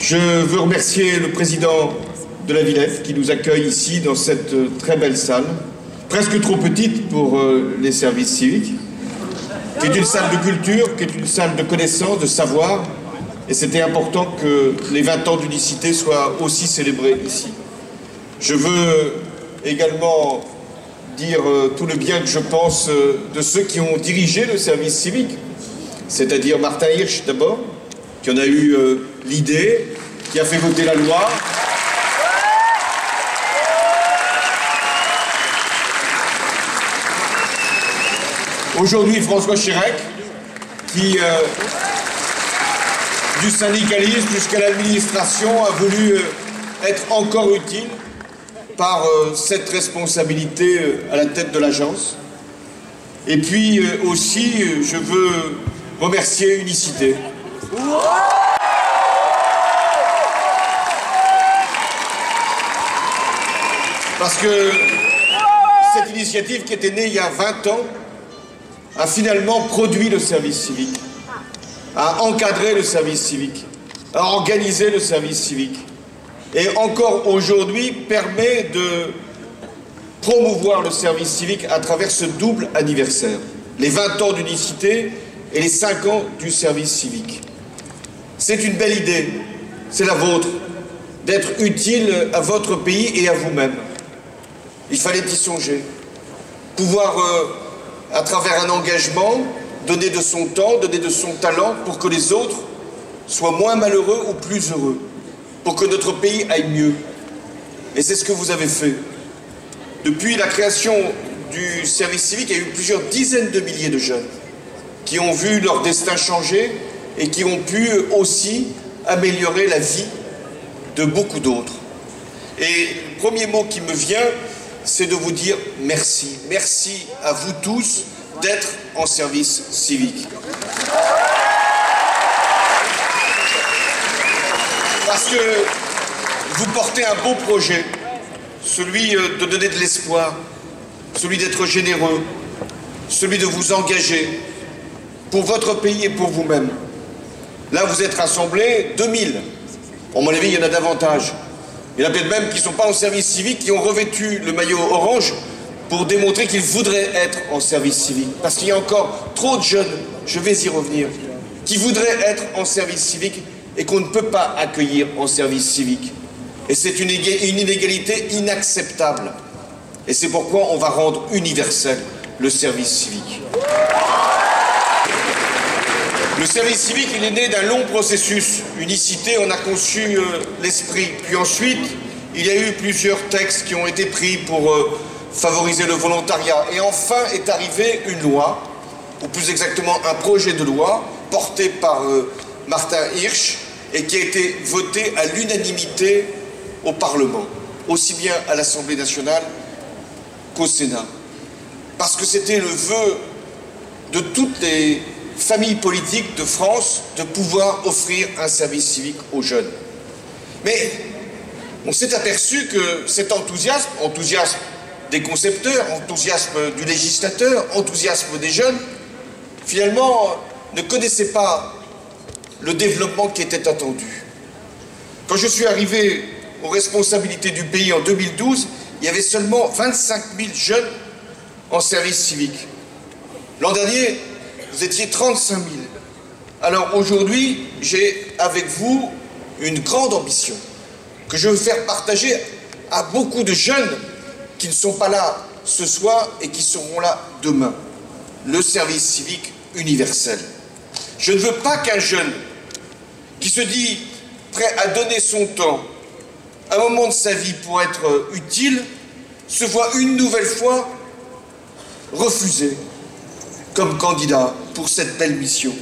Je veux remercier le président de la Villette qui nous accueille ici dans cette très belle salle, presque trop petite pour les services civiques, qui est une salle de culture, qui est une salle de connaissance, de savoir, et c'était important que les 20 ans d'unicité soient aussi célébrés ici. Je veux également dire tout le bien que je pense de ceux qui ont dirigé le service civique, c'est-à-dire Martin Hirsch d'abord, qui en a eu l'idée, qui a fait voter la loi. Aujourd'hui, François Chérec, qui, du syndicalisme jusqu'à l'administration, a voulu être encore utile par cette responsabilité à la tête de l'agence. Et puis aussi, je veux remercier Unicité. Parce que cette initiative qui était née il y a 20 ans a finalement produit le service civique, a encadré le service civique, a organisé le service civique. Et encore aujourd'hui permet de promouvoir le service civique à travers ce double anniversaire. Les 20 ans d'unicité et les 5 ans du service civique. C'est une belle idée, c'est la vôtre, d'être utile à votre pays et à vous-même. Il fallait y songer. Pouvoir, à travers un engagement, donner de son temps, donner de son talent pour que les autres soient moins malheureux ou plus heureux. Pour que notre pays aille mieux. Et c'est ce que vous avez fait. Depuis la création du service civique, il y a eu plusieurs dizaines de milliers de jeunes qui ont vu leur destin changer et qui ont pu aussi améliorer la vie de beaucoup d'autres. Et le premier mot qui me vient, c'est de vous dire merci. Merci à vous tous d'être en service civique. Parce que vous portez un beau projet, celui de donner de l'espoir, celui d'être généreux, celui de vous engager pour votre pays et pour vous-même. Là, vous êtes rassemblés 2000. À mon avis, il y en a davantage. Il y en a peut-être même qui ne sont pas en service civique, qui ont revêtu le maillot orange pour démontrer qu'ils voudraient être en service civique. Parce qu'il y a encore trop de jeunes, je vais y revenir, qui voudraient être en service civique et qu'on ne peut pas accueillir en service civique. Et c'est une inégalité inacceptable. Et c'est pourquoi on va rendre universel le service civique. Le service civique, il est né d'un long processus. Unicité, on a conçu l'esprit. Puis ensuite, il y a eu plusieurs textes qui ont été pris pour favoriser le volontariat. Et enfin est arrivée une loi, ou plus exactement un projet de loi, porté par Martin Hirsch, et qui a été voté à l'unanimité au Parlement, aussi bien à l'Assemblée nationale qu'au Sénat. Parce que c'était le vœu de toutes les familles politiques de France de pouvoir offrir un service civique aux jeunes. Mais on s'est aperçu que cet enthousiasme, enthousiasme des concepteurs, enthousiasme du législateur, enthousiasme des jeunes, finalement ne connaissait pas le développement qui était attendu. Quand je suis arrivé aux responsabilités du pays en 2012, il y avait seulement 25 000 jeunes en service civique. L'an dernier, vous étiez 35 000. Alors aujourd'hui, j'ai avec vous une grande ambition que je veux faire partager à beaucoup de jeunes qui ne sont pas là ce soir et qui seront là demain. Le service civique universel. Je ne veux pas qu'un jeune qui se dit prêt à donner son temps, un moment de sa vie pour être utile, se voit une nouvelle fois refusé comme candidat pour cette belle mission.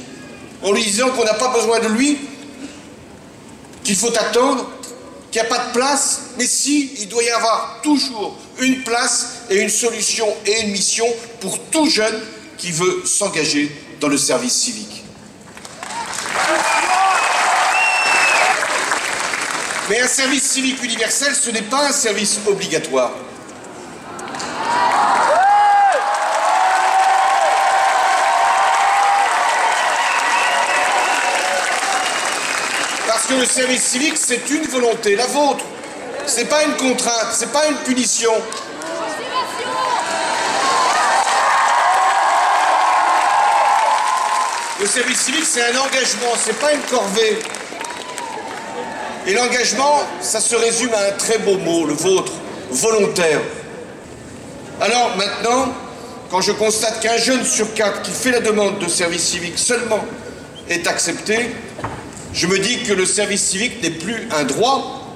En lui disant qu'on n'a pas besoin de lui, qu'il faut attendre, qu'il n'y a pas de place, mais si, il doit y avoir toujours une place et une solution et une mission pour tout jeune qui veut s'engager dans le service civique. Mais un service civique universel, ce n'est pas un service obligatoire. Parce que le service civique, c'est une volonté, la vôtre. C'est pas une contrainte, c'est pas une punition. Le service civique, c'est un engagement, c'est pas une corvée. Et l'engagement, ça se résume à un très beau mot, le vôtre, volontaire. Alors maintenant, quand je constate qu'un jeune sur 4 qui fait la demande de service civique seulement est accepté, je me dis que le service civique n'est plus un droit,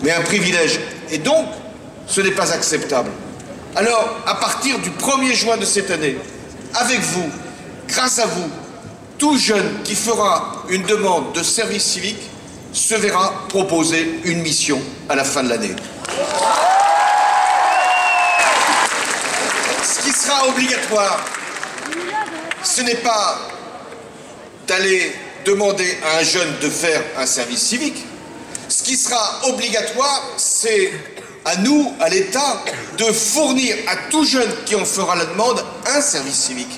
mais un privilège. Et donc, ce n'est pas acceptable. Alors, à partir du 1er juin de cette année, avec vous, grâce à vous, tout jeune qui fera une demande de service civique se verra proposer une mission à la fin de l'année. Ce qui sera obligatoire, ce n'est pas d'aller demander à un jeune de faire un service civique. Ce qui sera obligatoire, c'est à nous, à l'État, de fournir à tout jeune qui en fera la demande un service civique.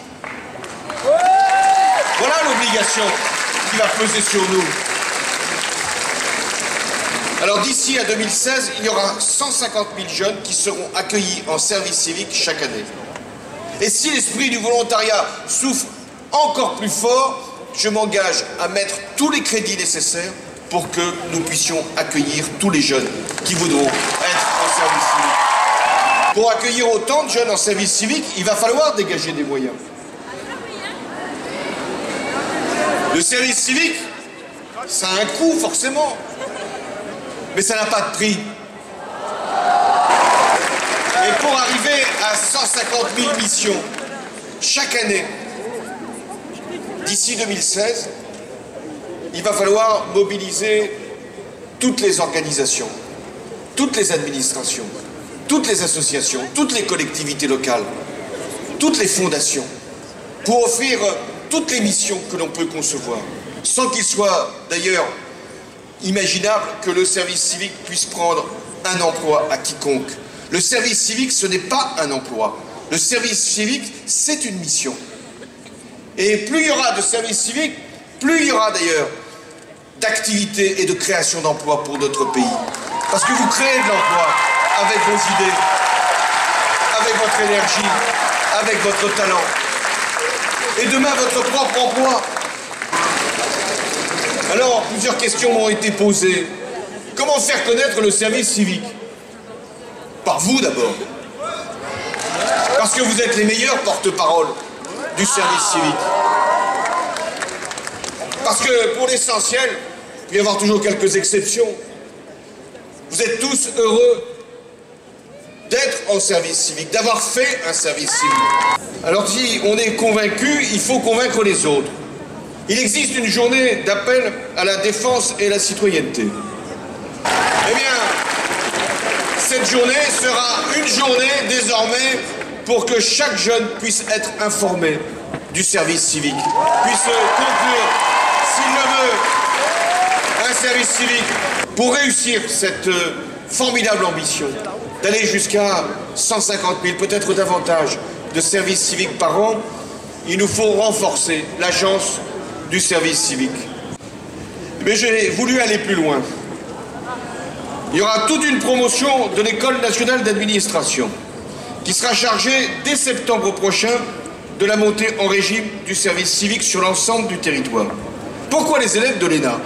Voilà l'obligation qui va peser sur nous. Alors d'ici à 2016, il y aura 150 000 jeunes qui seront accueillis en service civique chaque année. Et si l'esprit du volontariat souffle encore plus fort, je m'engage à mettre tous les crédits nécessaires pour que nous puissions accueillir tous les jeunes qui voudront être en service civique. Pour accueillir autant de jeunes en service civique, il va falloir dégager des moyens. Le service civique, ça a un coût forcément, mais ça n'a pas de prix. Et pour arriver à 150 000 missions chaque année, d'ici 2016, il va falloir mobiliser toutes les organisations, toutes les administrations, toutes les associations, toutes les collectivités locales, toutes les fondations, pour offrir toutes les missions que l'on peut concevoir, sans qu'il soit d'ailleurs imaginable que le service civique puisse prendre un emploi à quiconque. Le service civique, ce n'est pas un emploi. Le service civique, c'est une mission. Et plus il y aura de services civiques, plus il y aura d'ailleurs d'activités et de création d'emplois pour notre pays. Parce que vous créez de l'emploi avec vos idées, avec votre énergie, avec votre talent. Et demain, votre propre emploi. Alors, plusieurs questions m'ont été posées. Comment faire connaître le service civique? Par vous d'abord. Parce que vous êtes les meilleurs porte-parole du service civique. Parce que pour l'essentiel, il va y avoir toujours quelques exceptions. Vous êtes tous heureux d'être en service civique, d'avoir fait un service civique. Alors si on est convaincu, il faut convaincre les autres. Il existe une journée d'appel à la défense et à la citoyenneté. Eh bien, cette journée sera une journée désormais pour que chaque jeune puisse être informé du service civique, puisse conclure, s'il le veut, un service civique. Pour réussir cette formidable ambition, d'aller jusqu'à 150 000, peut-être davantage, de services civiques par an, il nous faut renforcer l'agence du service civique. Mais j'ai voulu aller plus loin. Il y aura toute une promotion de l'École nationale d'administration qui sera chargée dès septembre prochain de la montée en régime du service civique sur l'ensemble du territoire. Pourquoi les élèves de l'ENA?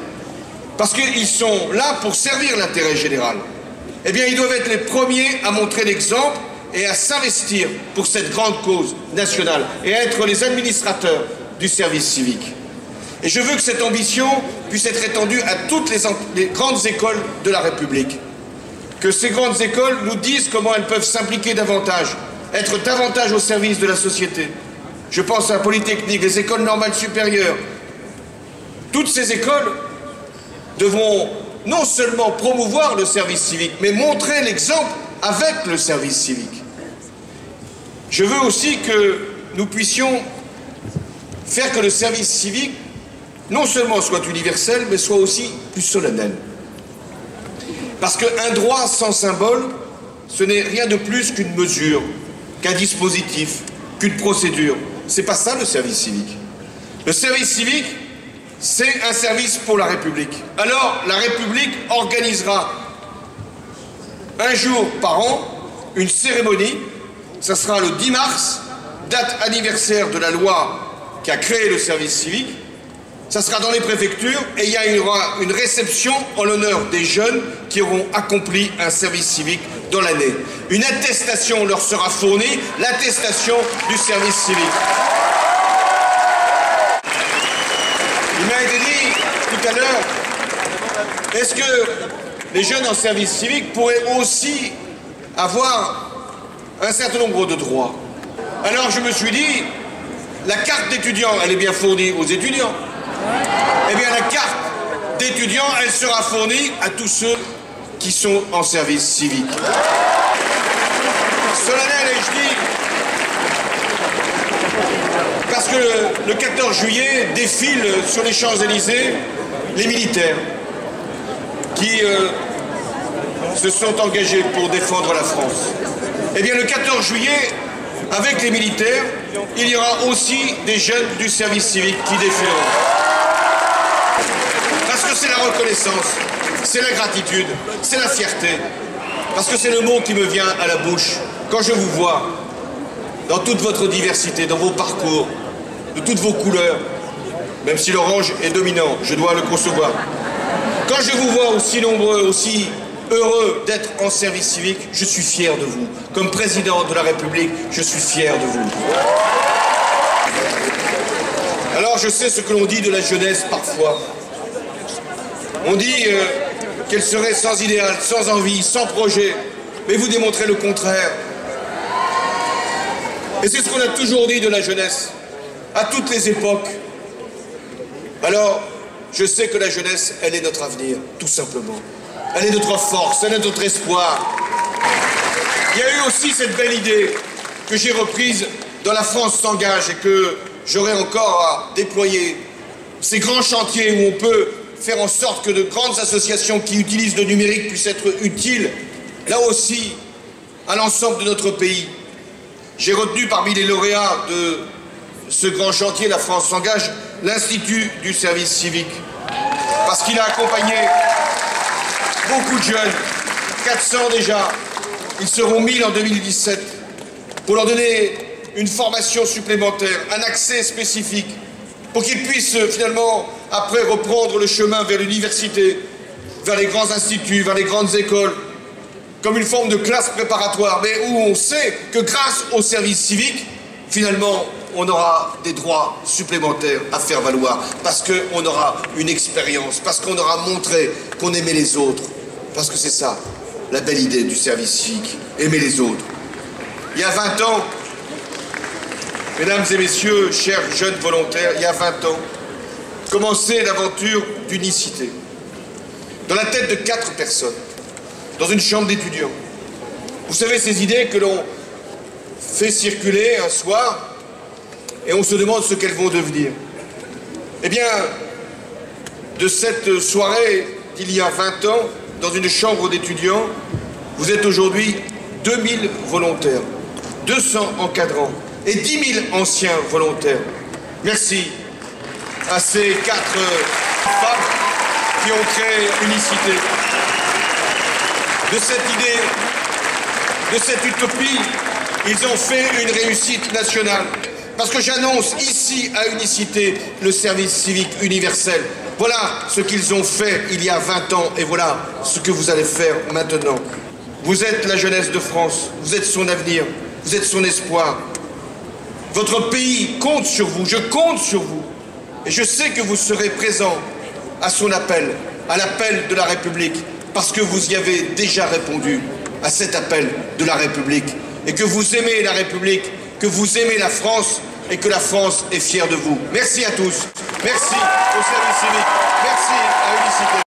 Parce qu'ils sont là pour servir l'intérêt général. Eh bien, ils doivent être les premiers à montrer l'exemple et à s'investir pour cette grande cause nationale et à être les administrateurs du service civique. Et je veux que cette ambition puisse être étendue à toutes les grandes écoles de la République. Que ces grandes écoles nous disent comment elles peuvent s'impliquer davantage, être davantage au service de la société. Je pense à la Polytechnique, les écoles normales supérieures. Toutes ces écoles devront non seulement promouvoir le service civique, mais montrer l'exemple avec le service civique. Je veux aussi que nous puissions faire que le service civique non seulement soit universel, mais soit aussi plus solennel. Parce qu'un droit sans symbole, ce n'est rien de plus qu'une mesure, qu'un dispositif, qu'une procédure. C'est pas ça le service civique. Le service civique, c'est un service pour la République. Alors, la République organisera un jour par an une cérémonie, ça sera le 10 mars, date anniversaire de la loi qui a créé le service civique. Ça sera dans les préfectures et il y aura une réception en l'honneur des jeunes qui auront accompli un service civique dans l'année. Une attestation leur sera fournie, l'attestation du service civique. Il m'a été dit tout à l'heure, est-ce que les jeunes en service civique pourraient aussi avoir un certain nombre de droits? Alors je me suis dit, la carte d'étudiant, elle est bien fournie aux étudiants. Eh bien la carte d'étudiant, elle sera fournie à tous ceux qui sont en service civique. Solennel, et je dis, parce que le 14 juillet défilent sur les Champs-Élysées les militaires qui se sont engagés pour défendre la France. Eh bien le 14 juillet, avec les militaires, il y aura aussi des jeunes du service civique qui défileront. Parce que c'est la reconnaissance, c'est la gratitude, c'est la fierté. Parce que c'est le mot qui me vient à la bouche quand je vous vois dans toute votre diversité, dans vos parcours, de toutes vos couleurs, même si l'orange est dominant, je dois le concevoir. Quand je vous vois aussi nombreux, aussi heureux d'être en service civique, je suis fier de vous. Comme président de la République, je suis fier de vous. Alors je sais ce que l'on dit de la jeunesse parfois. On dit qu'elle serait sans idéal, sans envie, sans projet. Mais vous démontrez le contraire. Et c'est ce qu'on a toujours dit de la jeunesse, à toutes les époques. Alors, je sais que la jeunesse, elle est notre avenir, tout simplement. Elle est notre force, elle est notre espoir. Il y a eu aussi cette belle idée que j'ai reprise dans La France s'engage et que j'aurai encore à déployer. Ces grands chantiers où on peut faire en sorte que de grandes associations qui utilisent le numérique puissent être utiles, là aussi, à l'ensemble de notre pays. J'ai retenu parmi les lauréats de ce grand chantier, La France s'engage, l'Institut du service civique. Parce qu'il a accompagné beaucoup de jeunes, 400 déjà, ils seront 1000 en 2017, pour leur donner une formation supplémentaire, un accès spécifique, pour qu'ils puissent finalement, après, reprendre le chemin vers l'université, vers les grands instituts, vers les grandes écoles, comme une forme de classe préparatoire, mais où on sait que grâce au service civique, finalement, on aura des droits supplémentaires à faire valoir, parce qu'on aura une expérience, parce qu'on aura montré qu'on aimait les autres, parce que c'est ça, la belle idée du service civique, aimer les autres. Il y a 20 ans, mesdames et messieurs, chers jeunes volontaires, il y a 20 ans, commençait l'aventure d'unicité. Dans la tête de 4 personnes, dans une chambre d'étudiants. Vous savez, ces idées que l'on fait circuler un soir et on se demande ce qu'elles vont devenir. Eh bien, de cette soirée d'il y a 20 ans, dans une chambre d'étudiants, vous êtes aujourd'hui 2000 volontaires, 200 encadrants et 10 000 anciens volontaires. Merci à ces 4 femmes qui ont créé Unicité. De cette idée, de cette utopie, ils ont fait une réussite nationale. Parce que j'annonce ici à Unicité le service civique universel. Voilà ce qu'ils ont fait il y a 20 ans et voilà ce que vous allez faire maintenant. Vous êtes la jeunesse de France, vous êtes son avenir, vous êtes son espoir. Votre pays compte sur vous, je compte sur vous. Et je sais que vous serez présents à son appel, à l'appel de la République, parce que vous y avez déjà répondu à cet appel de la République, et que vous aimez la République, que vous aimez la France, et que la France est fière de vous. Merci à tous. Merci au service civique. Merci à Unicité.